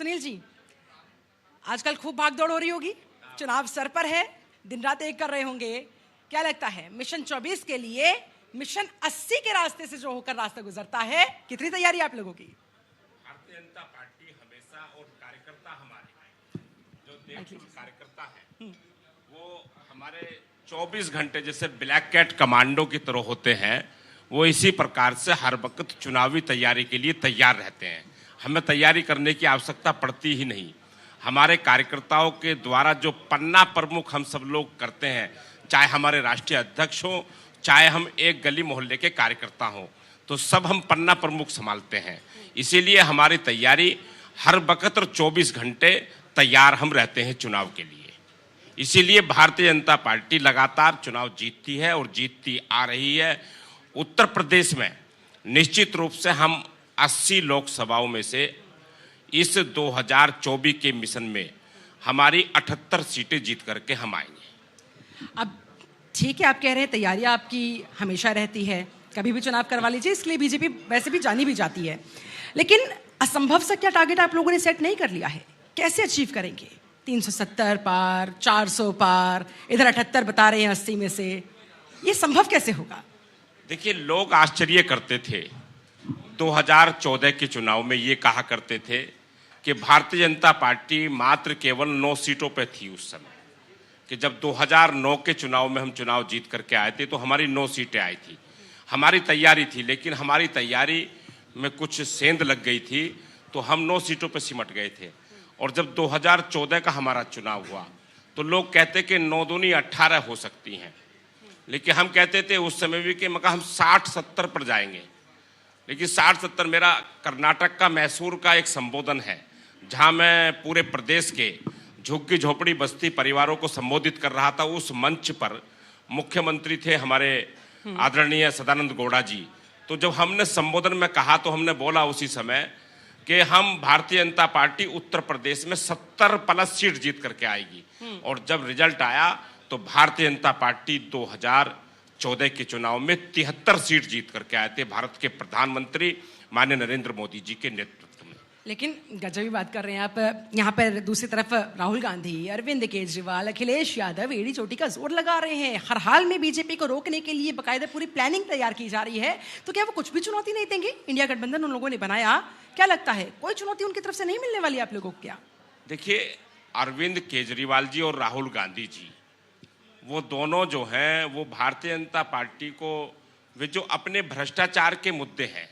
सुनील जी, आजकल खूब भागदौड़ हो रही होगी, चुनाव सर पर है, दिन रात एक कर रहे होंगे। क्या लगता है मिशन 24 के लिए मिशन 80 के रास्ते से जो होकर रास्ता गुजरता है, कितनी तैयारी आप लोगों की? भारतीय जनता पार्टी हमेशा और कार्यकर्ता हमारे जो देशभक्त कार्यकर्ता है वो हमारे 24 घंटे जैसे ब्लैक कैट कमांडो की तरह होते हैं। वो इसी प्रकार से हर वक्त चुनावी तैयारी के लिए तैयार रहते हैं। हमें तैयारी करने की आवश्यकता पड़ती ही नहीं। हमारे कार्यकर्ताओं के द्वारा जो पन्ना प्रमुख हम सब लोग करते हैं, चाहे हमारे राष्ट्रीय अध्यक्ष हों, चाहे हम एक गली मोहल्ले के कार्यकर्ता हों, तो सब हम पन्ना प्रमुख संभालते हैं। इसीलिए हमारी तैयारी हर वक्त और 24 घंटे तैयार हम रहते हैं चुनाव के लिए। इसीलिए भारतीय जनता पार्टी लगातार चुनाव जीतती है और जीतती आ रही है। उत्तर प्रदेश में निश्चित रूप से हम 80 लोकसभाओं में से इस 2024 के मिशन में हमारी 78 सीटें जीत करके हम आएंगे। अब ठीक है, आप कह रहे हैं तैयारी आपकी हमेशा रहती है, कभी भी चुनाव करवा लीजिए, इसलिए बीजेपी वैसे भी जानी भी जाती है। लेकिन असंभव सा क्या टारगेट आप लोगों ने सेट नहीं कर लिया है? कैसे अचीव करेंगे? 370 पार, 400 पार, इधर 78 बता रहे हैं 80 में से, ये संभव कैसे होगा? देखिए, लोग आश्चर्य करते थे 2014 के चुनाव में, ये कहा करते थे कि भारतीय जनता पार्टी मात्र केवल 9 सीटों पे थी उस समय, कि जब 2009 के चुनाव में हम चुनाव जीत करके आए थे तो हमारी 9 सीटें आई थी। हमारी तैयारी थी, लेकिन हमारी तैयारी में कुछ सेंध लग गई थी तो हम 9 सीटों पे सिमट गए थे। और जब 2014 का हमारा चुनाव हुआ तो लोग कहते कि 9 दूनी 18 हो सकती हैं, लेकिन हम कहते थे उस समय भी कि मगर हम 60-70 पर जाएंगे। लेकिन 60-70, मेरा कर्नाटक का मैसूर का एक संबोधन है जहां मैं पूरे प्रदेश के झुग्गी झोपड़ी बस्ती परिवारों को संबोधित कर रहा था। उस मंच पर मुख्यमंत्री थे हमारे आदरणीय सदानंद गौड़ा जी। तो जब हमने संबोधन में कहा तो हमने बोला उसी समय कि हम भारतीय जनता पार्टी उत्तर प्रदेश में 70+ सीट जीत करके आएगी। और जब रिजल्ट आया तो भारतीय जनता पार्टी 2014 के चुनाव में 73 सीट जीत करके आए थे, भारत के प्रधानमंत्री माननीय नरेंद्र मोदी जी के नेतृत्व में। लेकिन गजब की बात कर रहे हैं आप। यहाँ पर दूसरी तरफ राहुल गांधी, अरविंद केजरीवाल, अखिलेश यादव एड़ी चोटी का जोर लगा रहे हैं। हर हाल में बीजेपी को रोकने के लिए बकायदा पूरी प्लानिंग तैयार की जा रही है। तो क्या वो कुछ भी चुनौती नहीं देंगे? इंडिया गठबंधन उन लोगों ने बनाया, क्या लगता है कोई चुनौती उनकी तरफ से नहीं मिलने वाली आप लोगों को? क्या देखिए, अरविंद केजरीवाल जी और राहुल गांधी जी, वो दोनों जो हैं वो भारतीय जनता पार्टी को, वे जो अपने भ्रष्टाचार के मुद्दे हैं,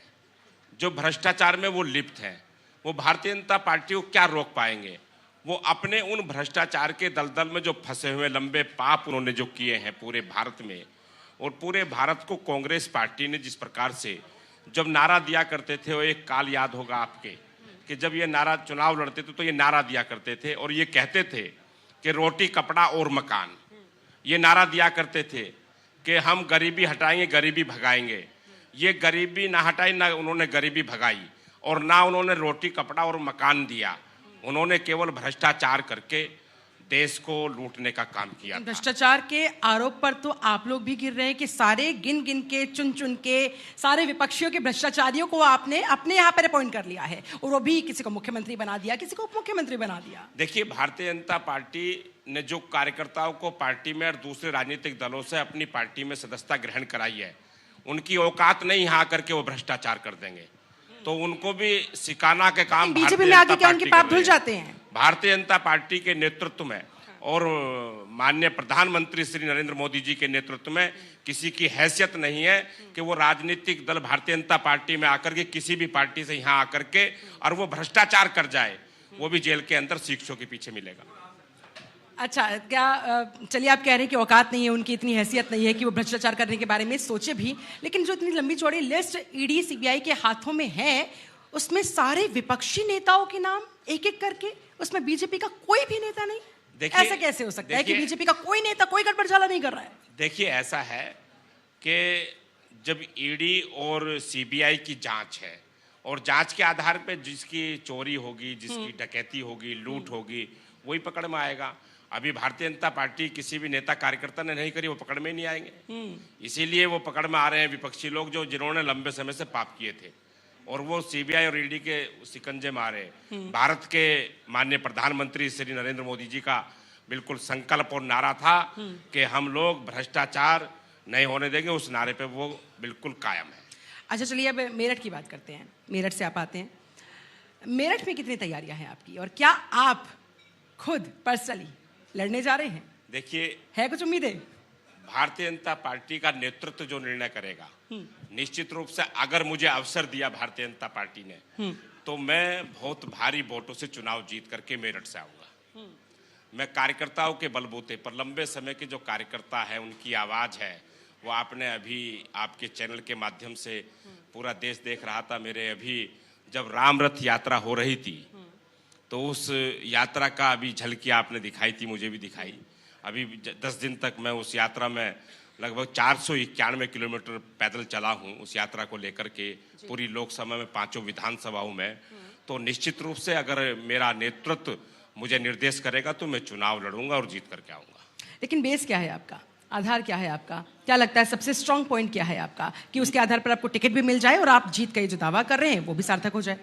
जो भ्रष्टाचार में वो लिप्त हैं, वो भारतीय जनता पार्टी को क्या रोक पाएंगे? वो अपने उन भ्रष्टाचार के दलदल में जो फंसे हुए लंबे पाप उन्होंने जो किए हैं पूरे भारत में, और पूरे भारत को कांग्रेस पार्टी ने जिस प्रकार से जब नारा दिया करते थे, वो एक काल याद होगा आपके कि जब ये नारा चुनाव लड़ते थे तो ये नारा दिया करते थे और ये कहते थे कि रोटी कपड़ा और मकान। ये नारा दिया करते थे कि हम गरीबी हटाएंगे, गरीबी भगाएंगे। ये गरीबी ना हटाई, ना उन्होंने गरीबी भगाई और ना उन्होंने रोटी कपड़ा और मकान दिया। उन्होंने केवल भ्रष्टाचार करके देश को लूटने का काम किया। भ्रष्टाचार के आरोप पर तो आप लोग भी गिर रहे हैं कि सारे गिन गिन के, चुन चुन के सारे विपक्षियों के भ्रष्टाचारियों को आपने अपने यहाँ पर अपॉइंट कर लिया है, और वो भी किसी को मुख्यमंत्री बना दिया, किसी को उप मुख्यमंत्री बना दिया। देखिए, भारतीय जनता पार्टी ने जो कार्यकर्ताओं को पार्टी में और दूसरे राजनीतिक दलों से अपनी पार्टी में सदस्यता ग्रहण कराई है, उनकी औकात नहीं यहाँ आकर के वो भ्रष्टाचार कर देंगे। तो उनको भी सिखाना के काम बीजेपी में आके क्या उनके पाप धुल जाते हैं? भारतीय जनता पार्टी के नेतृत्व में और माननीय प्रधानमंत्री श्री नरेंद्र मोदी जी के नेतृत्व में किसी की हैसियत नहीं है कि वो राजनीतिक दल भारतीय जनता पार्टी में आकर के किसी भी पार्टी से यहाँ आकर के और वो भ्रष्टाचार कर जाए, वो भी जेल के अंदर शिक्षों के पीछे मिलेगा। अच्छा, क्या चलिए आप कह रहे हैं कि औकात नहीं है उनकी, इतनी हैसियत नहीं है कि वो भ्रष्टाचार करने के बारे में सोचे भी, लेकिन जो इतनी लंबी चौड़ी लिस्ट ईडी सीबीआई के हाथों में है, उसमें सारे विपक्षी नेताओं के नाम एक एक करके, उसमें बीजेपी का कोई भी नेता नहीं। ऐसा कैसे हो सकता है कि बीजेपी का कोई नेता कोई गड़बड़झाला नहीं कर रहा है? देखिए, ऐसा है कि जब ईडी और सीबीआई की जांच है और जांच के आधार पे जिसकी चोरी होगी, जिसकी डकैती होगी, लूट होगी, वही पकड़ में आएगा। अभी भारतीय जनता पार्टी किसी भी नेता कार्यकर्ता ने नहीं करी, वो पकड़ में नहीं आएंगे। इसीलिए वो पकड़ में आ रहे हैं विपक्षी लोग, जो जिन्होंने लंबे समय से पाप किए थे। और वो सीबीआई और ईडी के शिकंजे मारे। भारत के माननीय प्रधानमंत्री श्री नरेंद्र मोदी जी का बिल्कुल संकल्प और नारा था कि हम लोग भ्रष्टाचार नहीं होने देंगे, उस नारे पे वो बिल्कुल कायम है। अच्छा चलिए अब मेरठ की बात करते हैं। मेरठ से आप आते हैं, मेरठ में कितनी तैयारियां हैं आपकी और क्या आप खुद पर्सनली लड़ने जा रहे हैं? देखिए, है कुछ उम्मीदें? भारतीय जनता पार्टी का नेतृत्व जो निर्णय करेगा, निश्चित रूप से अगर मुझे अवसर दिया भारतीय जनता पार्टी ने, तो मैं बहुत भारी वोटों से चुनाव जीत करके मेरठ से आऊंगा। मैं कार्यकर्ताओं के बलबूते पर, लंबे समय के जो कार्यकर्ता है उनकी आवाज है, वो आपने अभी आपके चैनल के माध्यम से पूरा देश देख रहा था। मेरे अभी जब राम रथ यात्रा हो रही थी तो उस यात्रा का अभी झलकी आपने दिखाई थी, मुझे भी दिखाई। अभी 10 दिन तक मैं उस यात्रा में लगभग 491 किलोमीटर पैदल चला हूं, उस यात्रा को लेकर के पूरी लोकसभा में 5 विधानसभाओं में। तो निश्चित रूप से अगर मेरा नेतृत्व मुझे निर्देश करेगा तो मैं चुनाव लड़ूंगा और जीत करके आऊंगा। लेकिन बेस क्या है आपका, आधार क्या है आपका? क्या लगता है सबसे स्ट्रांग पॉइंट क्या है आपका कि उसके आधार पर आपको टिकट भी मिल जाए और आप जीत का ये जो दावा कर रहे हैं वो भी सार्थक हो जाए?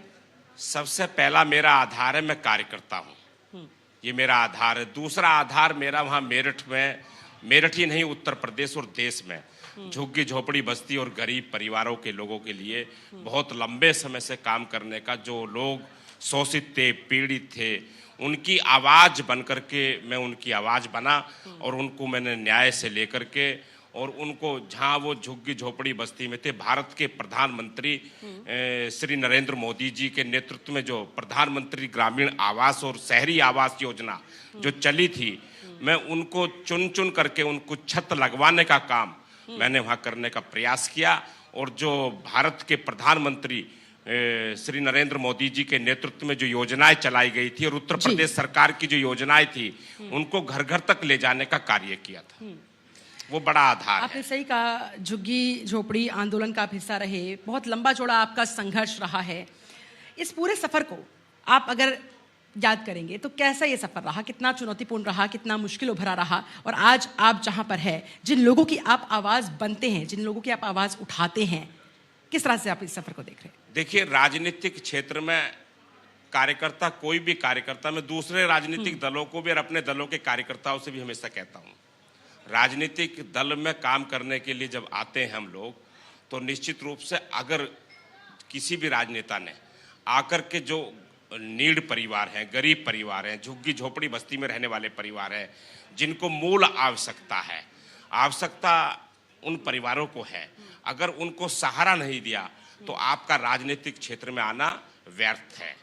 सबसे पहला मेरा आधार है, मैं कार्यकर्ता हूं, ये मेरा आधार है। दूसरा आधार मेरा वहां मेरठ में, मेरठ ही नहीं उत्तर प्रदेश और देश में झुग्गी झोपड़ी बस्ती और गरीब परिवारों के लोगों के लिए बहुत लंबे समय से काम करने का, जो लोग शोषित थे, पीड़ित थे, उनकी आवाज बन करके मैं उनकी आवाज बना और उनको मैंने न्याय से लेकर के, और उनको जहां वो झुग्गी झोपड़ी बस्ती में थे, भारत के प्रधानमंत्री श्री नरेंद्र मोदी जी के नेतृत्व में जो प्रधानमंत्री ग्रामीण आवास और शहरी आवास योजना जो चली थी, मैं उनको चुन चुन करके उनको छत लगवाने का काम मैंने वहां करने का प्रयास किया। और जो भारत के प्रधानमंत्री श्री नरेंद्र मोदी जी के नेतृत्व में जो योजनाएं चलाई गई थी और उत्तर प्रदेश सरकार की जो योजनाएं थी उनको घर घर तक ले जाने का कार्य किया था, वो बड़ा आधार आपने है। सही कहा, झुग्गी झोपड़ी आंदोलन का आप हिस्सा रहे, बहुत लंबा चौड़ा आपका संघर्ष रहा है। इस पूरे सफर को आप अगर याद करेंगे तो कैसा ये सफर रहा, कितना चुनौतीपूर्ण रहा, कितना मुश्किल भरा रहा, और आज आप जहां पर है, जिन लोगों की आप आवाज बनते हैं, जिन लोगों की आप आवाज उठाते हैं, किस तरह से आप इस सफर को देख रहे हैं? देखिए, राजनीतिक क्षेत्र में कार्यकर्ता, कोई भी कार्यकर्ता, मैं दूसरे राजनीतिक दलों को भी और अपने दलों के कार्यकर्ताओं से भी हमेशा कहता हूं, राजनीतिक दल में काम करने के लिए जब आते हैं हम लोग, तो निश्चित रूप से अगर किसी भी राजनेता ने आकर के जो नीड परिवार हैं, गरीब परिवार हैं, झुग्गी झोपड़ी बस्ती में रहने वाले परिवार हैं, जिनको मूल आवश्यकता है, आवश्यकता उन परिवारों को है, अगर उनको सहारा नहीं दिया तो आपका राजनीतिक क्षेत्र में आना व्यर्थ है।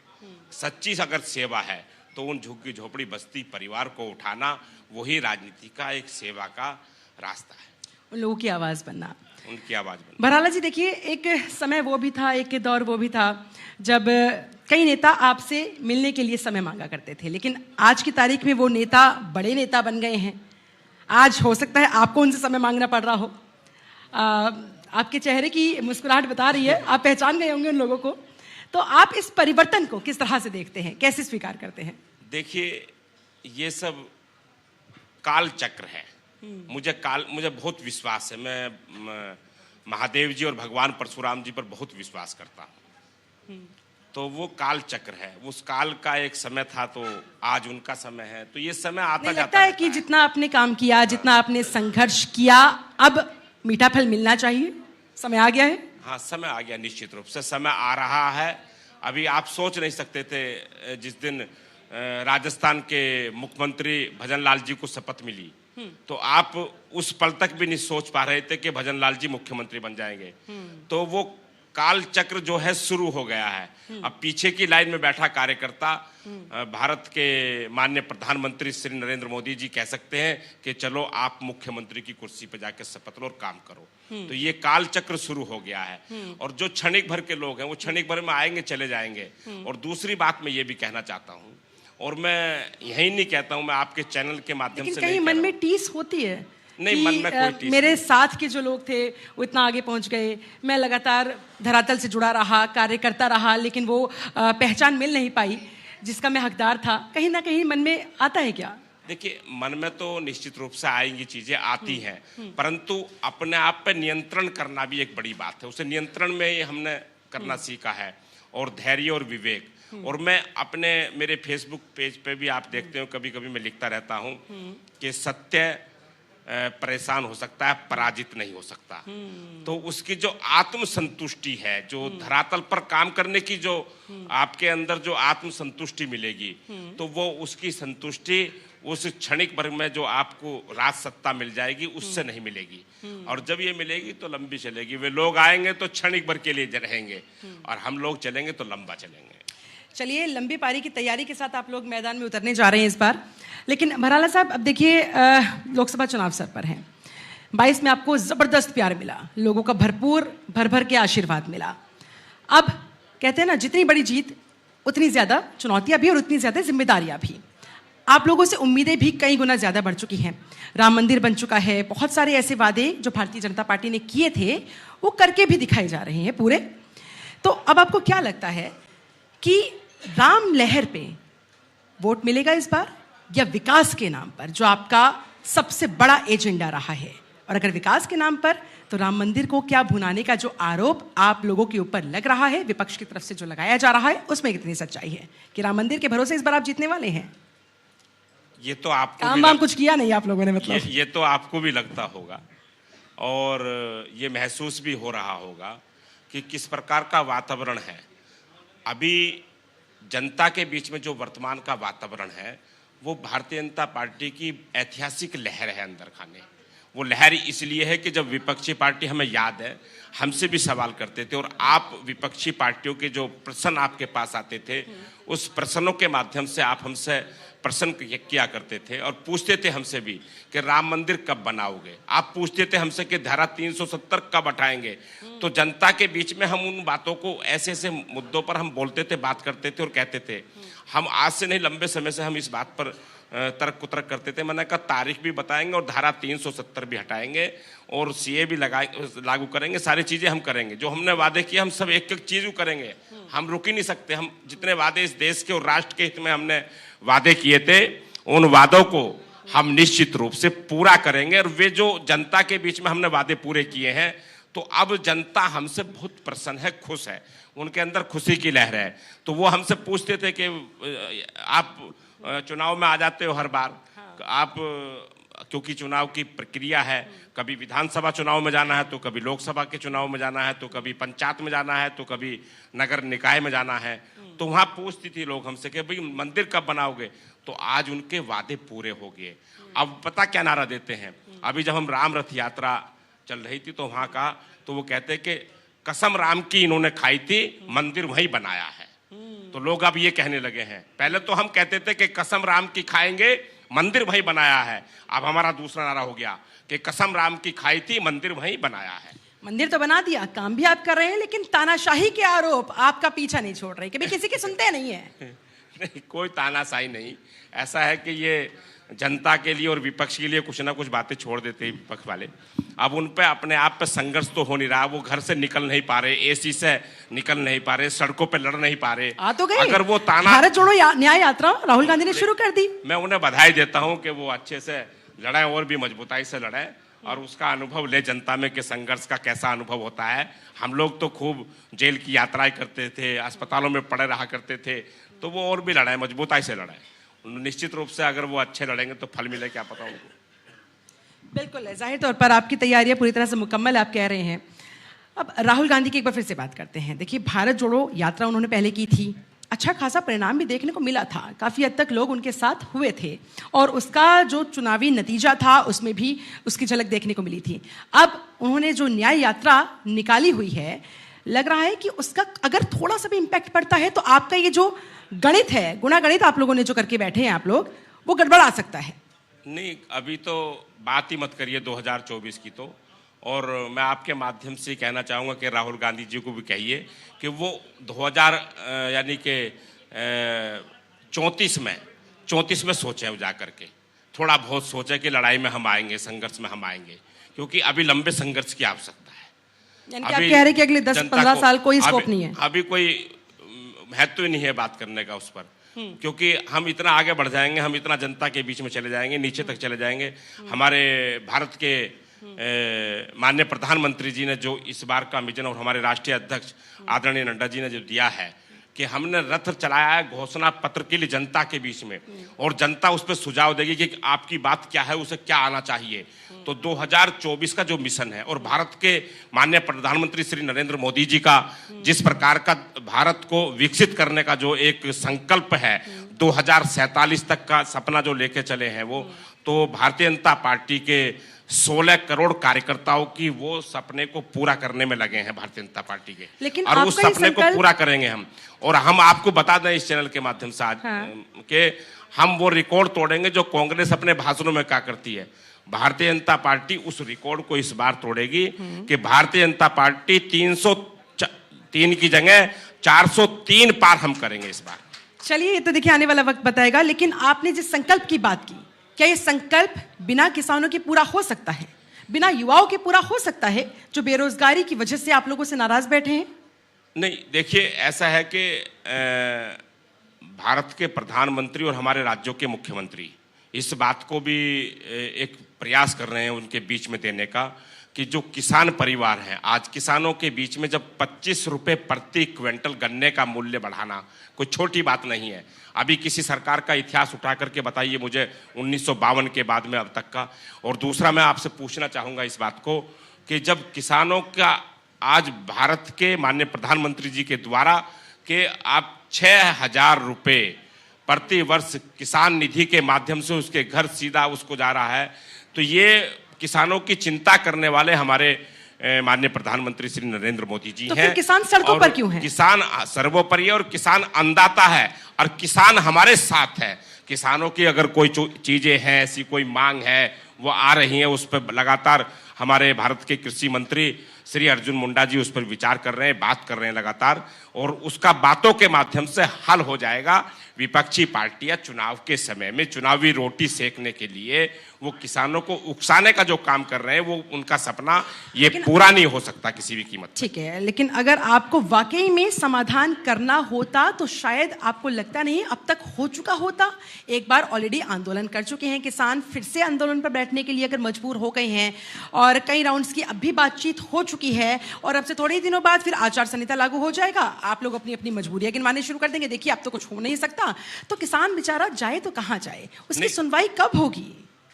सच्ची अगर सेवा है तो उन झुग्गी झोपड़ी बस्ती परिवार को उठाना, वही राजनीति का एक सेवा का रास्ता है। उन लोगों की आवाज बनना, उनकी आवाज बनना। बराला जी देखिए, एक समय वो भी था, एक दौर वो भी था जब कई नेता आपसे मिलने के लिए समय मांगा करते थे, लेकिन आज की तारीख में वो नेता बड़े नेता बन गए हैं। आज हो सकता है आपको उनसे समय मांगना पड़ रहा हो। आपके चेहरे की मुस्कुराहट बता रही है, आप पहचान गए होंगे उन लोगों को। तो आप इस परिवर्तन को किस तरह से देखते हैं, कैसे स्वीकार करते हैं? देखिए, ये सब काल चक्र है। मुझे बहुत विश्वास है, मैं महादेव जी और भगवान परशुराम जी पर बहुत विश्वास करता हूँ। तो वो काल चक्र है, उस काल का एक समय था तो आज उनका समय है, तो ये समय आता जाता लगता है कि जितना आपने काम किया, जितना आपने संघर्ष किया, अब मीठा फल मिलना चाहिए, समय आ गया है? हाँ, समय आ गया, निश्चित रूप से समय आ रहा है। अभी आप सोच नहीं सकते थे, जिस दिन राजस्थान के मुख्यमंत्री भजन लाल जी को शपथ मिली, तो आप उस पल तक भी नहीं सोच पा रहे थे कि भजन लाल जी मुख्यमंत्री बन जाएंगे। तो वो काल चक्र जो है शुरू हो गया है। अब पीछे की लाइन में बैठा कार्यकर्ता भारत के माननीय प्रधानमंत्री श्री नरेंद्र मोदी जी कह सकते हैं कि चलो आप मुख्यमंत्री की कुर्सी पर जाकर शपथ लो और काम करो। तो ये काल चक्र शुरू हो गया है, और जो क्षणिक भर के लोग हैं वो क्षणिक भर में आएंगे चले जाएंगे। और दूसरी बात मैं ये भी कहना चाहता हूँ, और मैं यही नहीं कहता हूँ, मैं आपके चैनल के माध्यम से कहीं मन में टीस होती है नहीं, मन में कोई टीस मेरे नहीं। साथ के जो लोग थे वो इतना आगे पहुंच गए, मैं लगातार धरातल से जुड़ा रहा, कार्य करता रहा, लेकिन वो पहचान मिल नहीं पाई जिसका मैं हकदार था। कहीं ना कहीं मन में आता है क्या? देखिए, मन में तो निश्चित रूप से आएंगी चीजें, आती हैं, परंतु अपने आप पे नियंत्रण करना भी एक बड़ी बात है। उसे नियंत्रण में हमने करना सीखा है, और धैर्य और विवेक। और मैं मेरे फेसबुक पेज पे भी आप देखते हो, कभी कभी मैं लिखता रहता हूं कि सत्य परेशान हो सकता है, पराजित नहीं हो सकता। तो उसकी जो आत्म संतुष्टि है, जो धरातल पर काम करने की जो आपके अंदर जो आत्म संतुष्टि मिलेगी, तो वो उसकी संतुष्टि उस क्षणिक भर में जो आपको राज सत्ता मिल जाएगी, उससे नहीं मिलेगी। और जब ये मिलेगी तो लंबी चलेगी। वे लोग आएंगे तो क्षणिक भर के लिए रहेंगे, और हम लोग चलेंगे तो लंबा चलेंगे। चलिए, लंबी पारी की तैयारी के साथ आप लोग मैदान में उतरने जा रहे हैं इस बार। लेकिन भराला साहब, अब देखिए, लोकसभा चुनाव सर पर हैं। 22 में आपको जबरदस्त प्यार मिला, लोगों का भर भर के आशीर्वाद मिला। अब कहते हैं ना, जितनी बड़ी जीत उतनी ज्यादा चुनौतियां भी और उतनी ज्यादा जिम्मेदारियां भी। आप लोगों से उम्मीदें भी कई गुना ज्यादा बढ़ चुकी हैं। राम मंदिर बन चुका है, बहुत सारे ऐसे वादे जो भारतीय जनता पार्टी ने किए थे वो करके भी दिखाए जा रहे हैं पूरे। तो अब आपको क्या लगता है कि राम लहर पे वोट मिलेगा इस बार, या विकास के नाम पर, जो आपका सबसे बड़ा एजेंडा रहा है? और अगर विकास के नाम पर, तो राम मंदिर को क्या भुनाने का जो आरोप आप लोगों के ऊपर लग रहा है, विपक्ष की तरफ से जो लगाया जा रहा है, उसमें कितनी सच्चाई है कि राम मंदिर के भरोसे इस बार आप जीतने वाले हैं? ये तो आपको काम कुछ किया नहीं आप लोगों ने, मतलब ये तो आपको भी लगता होगा, और ये महसूस भी हो रहा होगा कि किस प्रकार का वातावरण है। अभी जनता के बीच में जो वर्तमान का वातावरण है, वो भारतीय जनता पार्टी की ऐतिहासिक लहर है अंदर खाने। वो लहर इसलिए है कि जब विपक्षी पार्टी, हमें याद है, हमसे भी सवाल करते थे, और आप विपक्षी पार्टियों के जो प्रश्न आपके पास आते थे, उस प्रश्नों के माध्यम से आप हमसे प्रश्न किया करते थे और पूछते थे हमसे भी कि राम मंदिर कब बनाओगे। आप पूछते थे हमसे कि धारा 370 कब हटाएंगे। तो जनता के बीच में हम उन बातों को, ऐसे ऐसे मुद्दों पर हम बोलते थे, बात करते थे और कहते थे। हम आज से नहीं, लंबे समय से हम इस बात पर तर्क कुतर्क करते थे। मैंने कहा तारीख भी बताएंगे और धारा 370 भी हटाएंगे और सीए भी लागू करेंगे, सारी चीजें हम करेंगे। जो हमने वादे किए हम सब एक एक चीज करेंगे, हम रुक ही नहीं सकते। हम जितने वादे इस देश के और राष्ट्र के हित में हमने वादे किए थे, उन वादों को हम निश्चित रूप से पूरा करेंगे। और वे जो जनता के बीच में हमने वादे पूरे किए हैं, तो अब जनता हमसे बहुत प्रसन्न है, खुश है, उनके अंदर खुशी की लहर है। तो वो हमसे पूछते थे कि आप चुनाव में आ जाते हो हर बार, आप, क्योंकि चुनाव की प्रक्रिया है, कभी विधानसभा चुनाव में जाना है, तो कभी लोकसभा के चुनाव में जाना है, तो कभी पंचायत में जाना है, तो कभी नगर निकाय में जाना है। तो वहाँ पूछती थी लोग हमसे कि भाई मंदिर कब बनाओगे। तो आज उनके वादे पूरे हो गए। अब पता क्या नारा देते हैं, अभी जब हम राम रथ यात्रा चल रही थी तो वहाँ का, तो वो कहते कि कसम राम की इन्होंने खाई थी, मंदिर वहीं बनाया है। तो लोग अब ये कहने लगे हैं, पहले तो हम कहते थे कि कसम राम की खाएंगे, मंदिर वहीं बनाया है। अब हमारा दूसरा नारा हो गया कि कसम राम की खाई थी, मंदिर वहीं बनाया है। मंदिर तो बना दिया, काम भी आप कर रहे हैं, लेकिन तानाशाही के आरोप आपका पीछा नहीं छोड़ रहे, कभी किसी के सुनते नहीं है। नहीं, कोई तानाशाही नहीं। ऐसा है कि ये जनता के लिए और विपक्ष के लिए कुछ ना कुछ बातें छोड़ देते हैं विपक्ष वाले। अब उन पे अपने आप पे संघर्ष तो हो नहीं रहा, वो घर से निकल नहीं पा रहे, एसी से निकल नहीं पा रहे, सड़कों पे लड़ नहीं पा रहे। आ तो गए। अगर वो भारत जोड़ो न्याय यात्रा राहुल गांधी ने शुरू कर दी। मैं उन्हें बधाई देता हूं कि वो अच्छे से लड़े और भी मजबूताई से लड़े, और उसका अनुभव ले जनता में कि संघर्ष का कैसा अनुभव होता है। हम लोग तो खूब जेल की यात्राएं करते थे, अस्पतालों में पड़े रहा करते थे, तो वो और भी लड़ाए, मजबूताई से लड़ाए। निश्चित रूप से अगर वो अच्छे लड़ेंगे तो फल मिले, क्या पता उनको। बिल्कुल है, जाहिर तौर पर आपकी तैयारियां पूरी तरह से मुकम्मल आप कह रहे हैं। अब राहुल गांधी की एक बार फिर से बात करते हैं। देखिए, भारत जोड़ो यात्रा उन्होंने पहले की थी, अच्छा खासा परिणाम भी देखने को मिला था, काफ़ी हद तक लोग उनके साथ हुए थे, और उसका जो चुनावी नतीजा था उसमें भी उसकी झलक देखने को मिली थी। अब उन्होंने जो न्याय यात्रा निकाली हुई है, लग रहा है कि उसका अगर थोड़ा सा भी इम्पैक्ट पड़ता है तो आपका ये जो गणित है, गुणा गणित आप लोगों ने जो करके बैठे हैं आप लोग, वो गड़बड़ा सकता है। नहीं, अभी तो बात ही मत करिए 2024 की तो। और मैं आपके माध्यम से कहना चाहूँगा कि राहुल गांधी जी को भी कहिए कि वो 2000 यानी कि 34 में सोचें, जा करके थोड़ा बहुत सोचें कि लड़ाई में हम आएंगे, संघर्ष में हम आएंगे, क्योंकि अभी लंबे संघर्ष की आवश्यकता है। यानी कि आप कह रहे हैं कि अगले 10-15 साल कोई स्कोप नहीं है, अभी कोई महत्व ही नहीं है बात करने का उस पर, क्योंकि हम इतना आगे बढ़ जाएंगे, हम इतना जनता के बीच में चले जाएंगे, नीचे तक चले जाएंगे। हमारे भारत के माननीय प्रधानमंत्री जी ने जो इस बार का विजन और हमारे राष्ट्रीय अध्यक्ष आदरणीय नड्डा जी ने जो दिया है कि हमने रथ चलाया है घोषणा पत्र के लिए जनता के बीच में, और जनता उस पर सुझाव देगी कि आपकी बात क्या है, उसे क्या आना चाहिए। तो 2024 का जो मिशन है और भारत के माननीय प्रधानमंत्री श्री नरेंद्र मोदी जी का जिस प्रकार का भारत को विकसित करने का जो एक संकल्प है, 2047 तक का सपना जो लेके चले हैं वो, तो भारतीय जनता पार्टी के 16 करोड़ कार्यकर्ताओं की वो सपने को पूरा करने में लगे हैं भारतीय जनता पार्टी के, लेकिन और उस सपने को पूरा करेंगे हम। और हम आपको बता दें इस चैनल के माध्यम से आज कि हम वो रिकॉर्ड तोड़ेंगे जो कांग्रेस अपने भाषणों में क्या करती है। भारतीय जनता पार्टी उस रिकॉर्ड को इस बार तोड़ेगी कि भारतीय जनता पार्टी 303 की जगह 403 पार हम करेंगे इस बार। चलिए, ये तो देखिए आने वाला वक्त बताएगा, लेकिन आपने जिस संकल्प की बात की, क्या ये संकल्प बिना किसानों के पूरा हो सकता है, बिना युवाओं के पूरा हो सकता है, जो बेरोजगारी की वजह से आप लोगों से नाराज बैठे हैं? नहीं, देखिए ऐसा है कि भारत के प्रधानमंत्री और हमारे राज्यों के मुख्यमंत्री इस बात को भी एक प्रयास कर रहे हैं उनके बीच में देने का कि जो किसान परिवार हैं, आज किसानों के बीच में जब 25 रुपए प्रति क्विंटल गन्ने का मूल्य बढ़ाना कोई छोटी बात नहीं है। अभी किसी सरकार का इतिहास उठा करके बताइए मुझे 1952 के बाद में अब तक का। और दूसरा मैं आपसे पूछना चाहूँगा इस बात को कि जब किसानों का आज भारत के माननीय प्रधानमंत्री जी के द्वारा कि आप 6,000 रुपये प्रति वर्ष किसान निधि के माध्यम से उसके घर सीधा उसको जा रहा है, तो ये किसानों की चिंता करने वाले हमारे माननीय प्रधानमंत्री श्री नरेंद्र मोदी जी तो हैं। फिर किसान सड़कों पर क्यों हैं? किसान सर्वोपरि है और किसान अन्नदाता है और किसान हमारे साथ है। किसानों की अगर कोई चीजें हैं, ऐसी कोई मांग है, वो आ रही है, उस पर लगातार हमारे भारत के कृषि मंत्री श्री अर्जुन मुंडा जी उस पर विचार कर रहे हैं, बात कर रहे हैं लगातार, और उसका बातों के माध्यम से हल हो जाएगा। विपक्षी पार्टियां चुनाव के समय में चुनावी रोटी सेकने के लिए वो किसानों को उकसाने का जो काम कर रहे हैं, वो उनका सपना ये पूरा नहीं हो सकता किसी भी कीमत। ठीक है, लेकिन अगर आपको वाकई में समाधान करना होता तो शायद आपको लगता नहीं अब तक हो चुका होता। एक बार ऑलरेडी आंदोलन कर चुके हैं किसान, फिर से आंदोलन पर बैठने के लिए अगर मजबूर हो गए हैं, और कई राउंड्स की अब भी बातचीत हो चुकी है, और अब से थोड़े ही दिनों बाद फिर आचार संहिता लागू हो जाएगा, आप लोग अपनी अपनी मजबूरियां गिनवाने शुरू कर देंगे। देखिए अब तो कुछ हो नहीं सकता, तो किसान बेचारा जाए तो कहां जाए, उसकी सुनवाई कब होगी?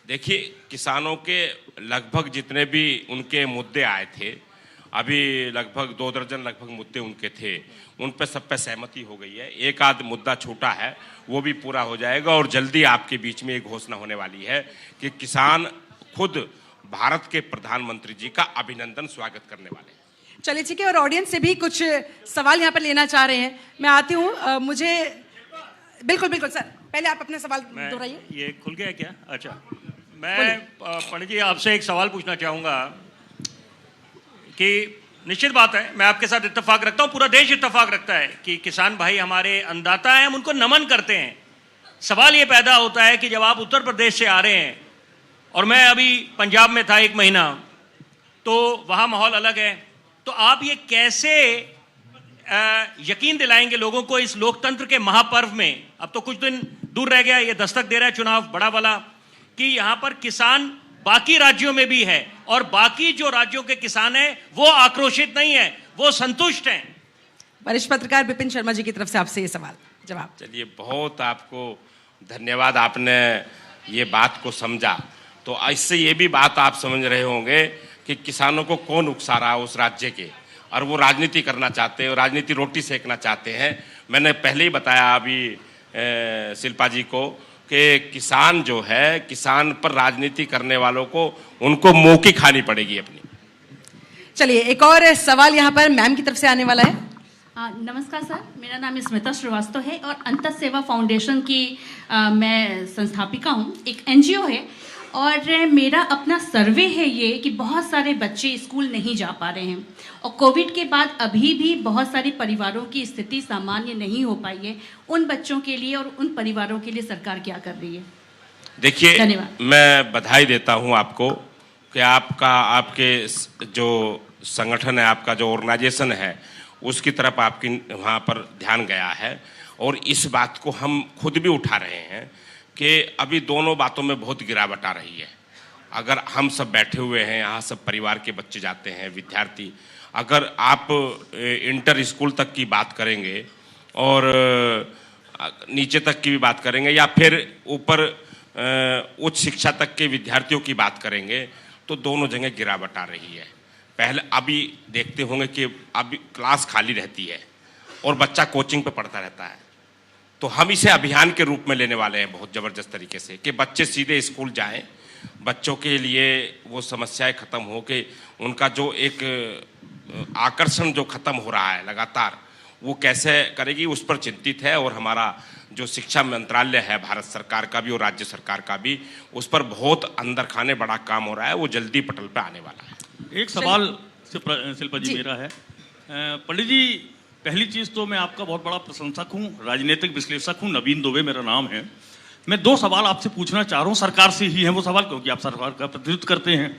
देखिए, किसानों के लगभग जितने भी उनके मुद्दे आए थे, अभी लगभग 2 दर्जन लगभग मुद्दे उनके थे, उन पे सब पे सहमति हो गई है। एक आध मुद्दा छूटा है, वो भी पूरा हो जाएगा, और जल्दी आपके बीच में एक घोषणा होने वाली है कि किसान खुद भारत के प्रधानमंत्री जी का अभिनंदन स्वागत करने वाले हैं। चलिए ठीक है, और ऑडियंस से भी कुछ सवाल यहाँ पर लेना चाह रहे हैं। मैं आती हूँ, मुझे बिल्कुल बिल्कुल सर, पहले आप अपने सवाल दोहराइए। ये खुल गया क्या? अच्छा, मैं पंडित जी आपसे एक सवाल पूछना चाहूँगा कि निश्चित बात है, मैं आपके साथ इत्तेफाक रखता हूँ, पूरा देश इत्तेफाक रखता है कि किसान भाई हमारे अन्नदाता हैं, हम उनको नमन करते हैं। सवाल ये पैदा होता है कि जब आप उत्तर प्रदेश से आ रहे हैं, और मैं अभी पंजाब में था 1 महीना, तो वहाँ माहौल अलग है, तो आप ये कैसे यकीन दिलाएंगे लोगों को इस लोकतंत्र के महापर्व में, अब तो कुछ दिन दूर रह गया, ये दस्तक दे रहा है चुनाव बड़ा वाला, कि यहाँ पर किसान बाकी राज्यों में भी है और बाकी जो राज्यों के किसान हैं वो आक्रोशित नहीं है, वो संतुष्ट हैं। वरिष्ठ पत्रकार विपिन शर्मा जी की तरफ से आपसे ये सवाल जवाब। चलिए, बहुत आपको धन्यवाद, आपने ये बात को समझा। तो इससे ये भी बात आप समझ रहे होंगे कि किसानों को कौन उकसा रहा है उस राज्य के, और वो राजनीति करना चाहते हैं और राजनीति रोटी सेकना चाहते हैं। मैंने पहले ही बताया अभी शिल्पा जी को कि किसान जो है, किसान पर राजनीति करने वालों को उनको मुंह की खानी पड़ेगी अपनी। चलिए, एक और सवाल यहाँ पर मैम की तरफ से आने वाला है। नमस्कार सर, मेरा नाम स्मिता श्रीवास्तव है और अंतर सेवा फाउंडेशन की मैं संस्थापिका हूँ। एक एनजीओ है और मेरा अपना सर्वे है ये कि बहुत सारे बच्चे स्कूल नहीं जा पा रहे हैं, और कोविड के बाद अभी भी बहुत सारे परिवारों की स्थिति सामान्य नहीं हो पाई है। उन बच्चों के लिए और उन परिवारों के लिए सरकार क्या कर रही है? देखिए, धन्यवाद। मैं बधाई देता हूँ आपको कि आपके जो संगठन है, आपका जो ऑर्गेनाइजेशन है, उसकी तरफ आपकी वहाँ पर ध्यान गया है, और इस बात को हम खुद भी उठा रहे हैं कि अभी दोनों बातों में बहुत गिरावट आ रही है। अगर हम सब बैठे हुए हैं यहाँ, सब परिवार के बच्चे जाते हैं, विद्यार्थी, अगर आप इंटर स्कूल तक की बात करेंगे और नीचे तक की भी बात करेंगे या फिर ऊपर उच्च शिक्षा तक के विद्यार्थियों की बात करेंगे तो दोनों जगह गिरावट आ रही है। पहले अभी देखते होंगे कि अभी क्लास खाली रहती है और बच्चा कोचिंग पे पढ़ता रहता है, तो हम इसे अभियान के रूप में लेने वाले हैं बहुत ज़बरदस्त तरीके से कि बच्चे सीधे स्कूल जाएं, बच्चों के लिए वो समस्याएं खत्म हो के उनका जो एक आकर्षण जो खत्म हो रहा है लगातार, वो कैसे करेगी उस पर चिंतित है। और हमारा जो शिक्षा मंत्रालय है भारत सरकार का भी और राज्य सरकार का भी, उस पर बहुत अंदर खाने बड़ा काम हो रहा है, वो जल्दी पटल पे आने वाला है। एक सवाल शिल्पा जी मेरा है, पंडित जी, पहली चीज तो मैं आपका बहुत बड़ा प्रशंसक हूँ, राजनीतिक विश्लेषक हूँ, नवीन दुबे मेरा नाम है। मैं दो सवाल आपसे पूछना चाह रहा हूँ, सरकार से ही है वो सवाल, क्योंकि आप सरकार का प्रतिनिधित्व करते हैं।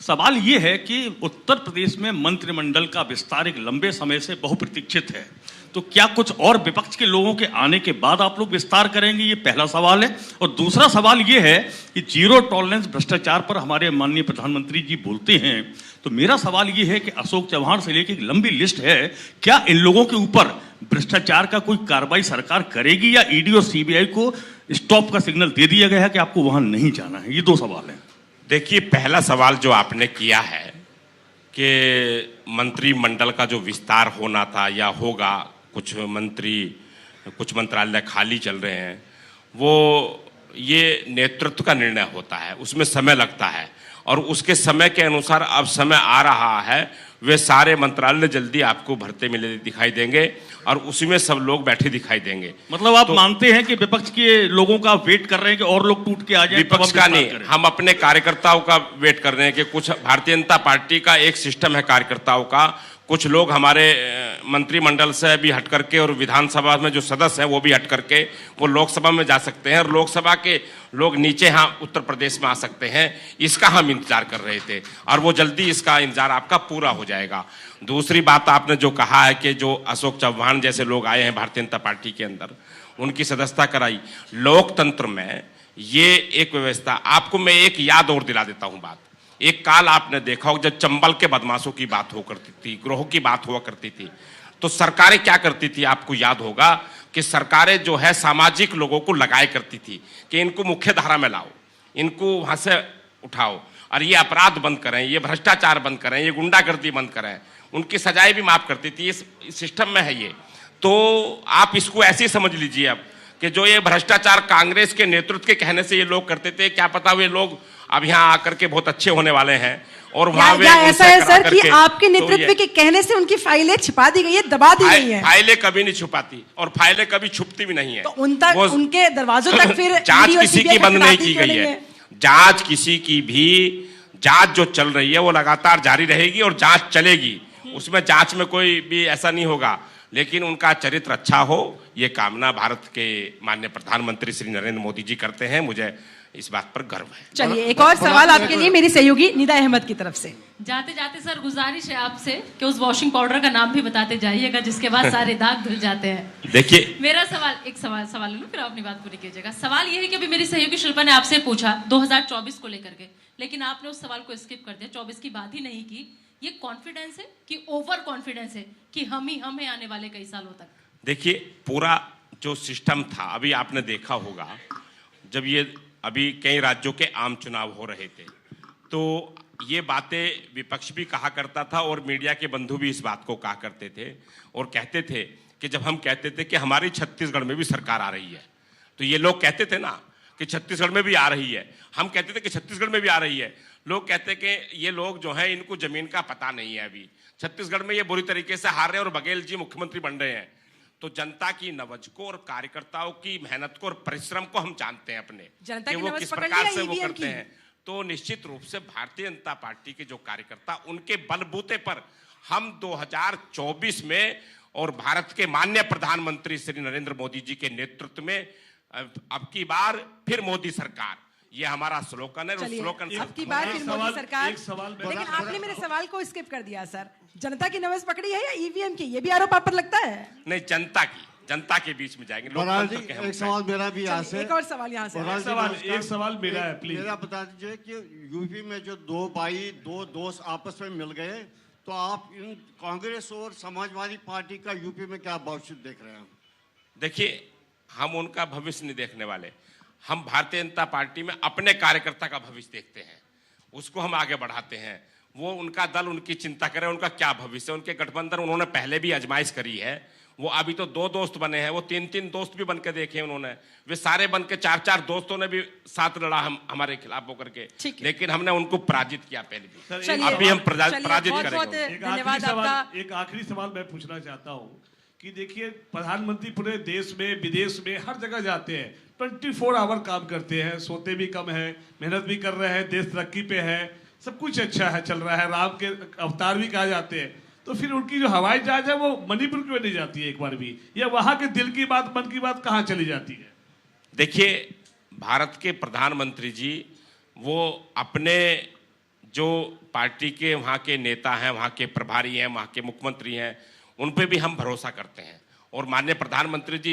सवाल ये है कि उत्तर प्रदेश में मंत्रिमंडल का विस्तार एक लंबे समय से बहुप्रतीक्षित है, तो क्या कुछ और विपक्ष के लोगों के आने के बाद आप लोग विस्तार करेंगे? ये पहला सवाल है। और दूसरा सवाल ये है कि जीरो टॉलरेंस भ्रष्टाचार पर हमारे माननीय प्रधानमंत्री जी बोलते हैं, तो मेरा सवाल ये है कि अशोक चव्हाण से लेकर एक लंबी लिस्ट है, क्या इन लोगों के ऊपर भ्रष्टाचार का कोई कार्रवाई सरकार करेगी या ईडी और सीबीआई को स्टॉप का सिग्नल दे दिया गया है कि आपको वहां नहीं जाना है? ये दो सवाल हैं। देखिए, पहला सवाल जो आपने किया है कि मंत्रिमंडल का जो विस्तार होना था या होगा, कुछ मंत्रालय खाली चल रहे हैं, वो ये नेतृत्व का निर्णय होता है, उसमें समय लगता है और उसके समय के अनुसार अब समय आ रहा है, वे सारे मंत्रालय जल्दी आपको भरते मिले दिखाई देंगे और उसी में सब लोग बैठे दिखाई देंगे। मतलब आप मानते हैं कि विपक्ष के लोगों का वेट कर रहे हैं कि और लोग टूट के आ जाएं? विपक्ष का नहीं, हम अपने कार्यकर्ताओं का वेट कर रहे हैं कि कुछ भारतीय जनता पार्टी का एक सिस्टम है कार्यकर्ताओं का, कुछ लोग हमारे मंत्रिमंडल से भी हट करके और विधानसभा में जो सदस्य हैं वो भी हट करके वो लोकसभा में जा सकते हैं और लोकसभा के लोग नीचे यहाँ उत्तर प्रदेश में आ सकते हैं। इसका हम इंतजार कर रहे थे और वो जल्दी इसका इंतजार आपका पूरा हो जाएगा। दूसरी बात आपने जो कहा है कि जो अशोक चव्हाण जैसे लोग आए हैं भारतीय जनता पार्टी के अंदर, उनकी सदस्यता कराई, लोकतंत्र में ये एक व्यवस्था। आपको मैं एक याद और दिला देता हूँ बात। एक काल आपने देखा हो जब चंबल के बदमाशों की बात हो करती थी, गिरोह की बात हुआ करती थी, तो सरकारें क्या करती थी? आपको याद होगा कि सरकारें जो है सामाजिक लोगों को लगाया करती थी कि इनको मुख्य धारा में लाओ, इनको वहां से उठाओ और ये अपराध बंद करें, ये भ्रष्टाचार बंद करें, ये गुंडागर्दी बंद करें, उनकी सजाएं भी माफ करती थी। इस सिस्टम में है ये, तो आप इसको ऐसे समझ लीजिए अब कि जो ये भ्रष्टाचार कांग्रेस के नेतृत्व के कहने से ये लोग करते थे, क्या पता वे लोग अब यहाँ आकर के बहुत अच्छे होने वाले हैं और वहां वे ऐसा है सर कि आपके नेतृत्व के कहने से उनकी फाइलें छिपा दी गई है, दबा दी गई है। फाइलें कभी नहीं छुपाती और फाइलें कभी छुपती भी नहीं है। तो उनके दरवाजों तक फिर जांच किसी की बंद नहीं की गई है। जांच किसी की भी, जांच जो चल रही है वो लगातार जारी रहेगी और जांच चलेगी, उसमें जांच में कोई भी ऐसा नहीं होगा, लेकिन उनका चरित्र अच्छा हो ये कामना भारत के माननीय प्रधानमंत्री श्री नरेंद्र मोदी जी करते हैं। मुझे इस बात पर गर्व है। चलिए, एक और सवाल आपके लिए मेरी सहयोगी निदा अहमद की तरफ से। जाते जाते सर गुजारिश है आपसे कि उस वॉशिंग पाउडर का नाम भी बताते जाइएगा जिसके बाद सारे दाग धुल जाते हैं। देखिए, मेरा सवाल लूं फिर अपनी बात पूरी कीजिएगा। सवाल ये है कि अभी मेरी सहयोगी शिल्पा ने आपसे पूछा 2024 को लेकर के, लेकिन आपने उस सवाल को स्किप कर दिया, 24 की बात ही नहीं की। ये कॉन्फिडेंस है कि ओवर कॉन्फिडेंस है कि हम ही आने वाले कई सालों तक? देखिए, पूरा जो सिस्टम था, अभी आपने देखा होगा जब ये अभी कई राज्यों के आम चुनाव हो रहे थे तो ये बातें विपक्ष भी कहा करता था और मीडिया के बंधु भी इस बात को कहा करते थे और कहते थे कि जब हम कहते थे कि हमारी छत्तीसगढ़ में भी सरकार आ रही है, तो ये लोग कहते थे ना कि छत्तीसगढ़ में भी आ रही है, हम कहते थे कि छत्तीसगढ़ में भी आ रही है, लोग कहते कि ये लोग जो है इनको जमीन का पता नहीं है, अभी छत्तीसगढ़ में ये बुरी तरीके से हार रहे हैं और बघेल जी मुख्यमंत्री बन रहे हैं। तो जनता की नवज को और कार्यकर्ताओं की मेहनत को और परिश्रम को हम जानते हैं अपने, कि वो किस प्रकार से वो करते हैं। तो निश्चित रूप से भारतीय जनता पार्टी के जो कार्यकर्ता, उनके बलबूते पर हम 2024 में और भारत के माननीय प्रधानमंत्री श्री नरेंद्र मोदी जी के नेतृत्व में अब की बार फिर मोदी सरकार, ये हमारा स्लोगन है। स्लोगन अब की बार फिर मोदी सरकार। लेकिन आपने मेरे सवाल को स्किप कर दिया सर। जनता की नवज पकड़ी है या ईवीएम की, ये भी आरोप आप पर लगता है? नहीं, जनता की। जनता के बीच में जाएंगे। बराड़ जी, लोकतंत्र के हम एक सवाल मेरा भी यहाँ से। एक और सवाल यहाँ से बराड़ जी, सवाल, नमस्कार। एक सवाल मेरा है, प्लीज। मेरा बता दीजिए कि यूपी में जो दो भाई दो दोस्त आपस में मिल गए, तो आप इन कांग्रेस और समाजवादी पार्टी का यूपी में क्या भविष्य देख रहे हैं? देखिए, हम उनका भविष्य नहीं देखने वाले। हम भारतीय जनता पार्टी में अपने कार्यकर्ता का भविष्य देखते हैं, उसको हम आगे बढ़ाते हैं। वो उनका दल उनकी चिंता करे, उनका क्या भविष्य है। उनके गठबंधन उन्होंने पहले भी आजमाइश करी है। वो अभी तो 2 दोस्त बने हैं, वो 3-3 दोस्त भी बन के देखे उन्होंने। वे सारे बन के 4-4 दोस्तों ने भी साथ लड़ा हमारे खिलाफ होकर के, लेकिन हमने उनको पराजित किया पहले भी। चलिए, अभी हम चलिए, पराजित बहुत-बहुत करेंगे। धन्यवाद आपका। एक आखिरी सवाल मैं पूछना चाहता हूँ कि देखिए, प्रधानमंत्री पूरे देश में विदेश में हर जगह जाते हैं, 24 आवर काम करते हैं, सोते भी कम है, मेहनत भी कर रहे हैं, देश तरक्की पे है, सब कुछ अच्छा है, चल रहा है, राम के अवतार भी कहा जाते हैं। तो फिर उनकी जो हवाई जहाज है वो मणिपुर क्यों नहीं जाती है एक बार भी, या वहां के दिल की बात मन की बात कहाँ चली जाती है? देखिए, भारत के प्रधानमंत्री जी वो अपने जो पार्टी के वहाँ के नेता हैं, वहाँ के प्रभारी हैं, वहाँ के मुख्यमंत्री हैं, उन पे भी हम भरोसा करते हैं। और माननीय प्रधानमंत्री जी